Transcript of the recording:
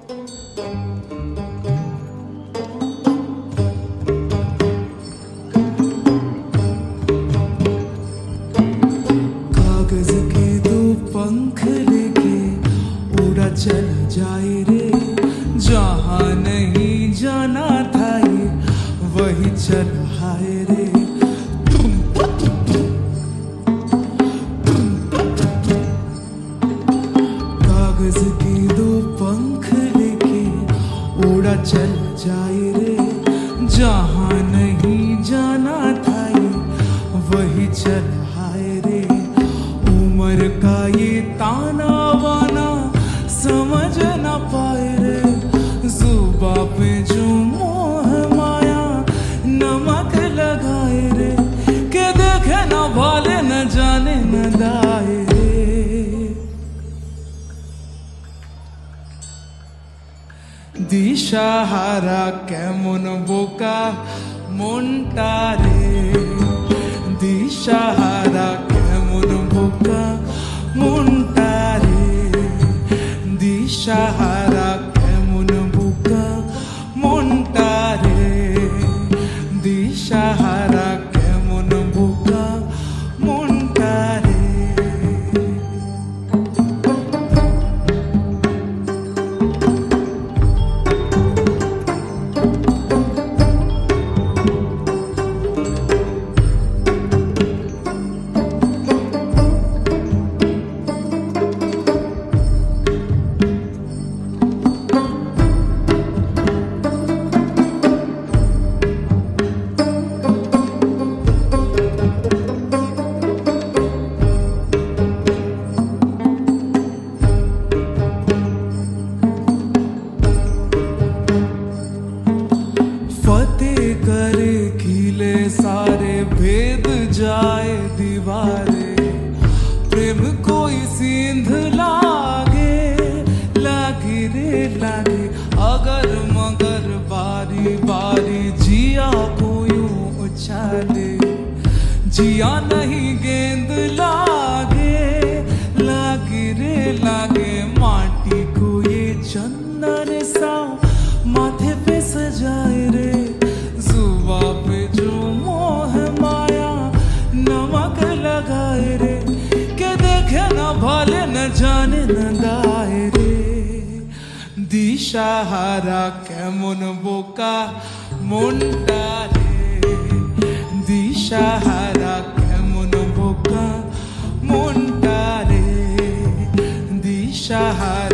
कागज के दो पंख लेके उड़ा चल जाए रे, जहाँ नहीं जाना था ये वही चल हाय रे। कागज के दो पंख लेके उड़ा चल जाए रे, जहाँ नहीं जाना था ये वही चल हाय रे। उम्र का ये ताना बाना समझ ना पाए रे, जुबा पे जो मोह माया नमक लगाए रे, के देखे न भाले न जाने न दाए रे। দিশাহারা কেমন বোকা মনটা রে, দিশাহারা কেমন বোকা মনটা রে, দিশাহারা কেমন বোকা মনটা রে, দিশাহারা কেমন বোকা মনটা রে। फतेह करे खिले सारे भेद जाए दीवारे, प्रेम कोई सींध लागे लागे रे लागे, अगर मगर बारी बारी जिया को यूं उछाले, जिया नहीं गेंद लागे लागे रे लागे, माटी को ये चंदन सा माथे पे सजाए रे, जुबा पे जो मोह माया नमक लगाए रे, के देखे न भाले न जाने न दाए रे। দিশাহারা কেমন বোকা মনটা রে, দিশাহারা কেমন বোকা মনটা রে, দিশাহারা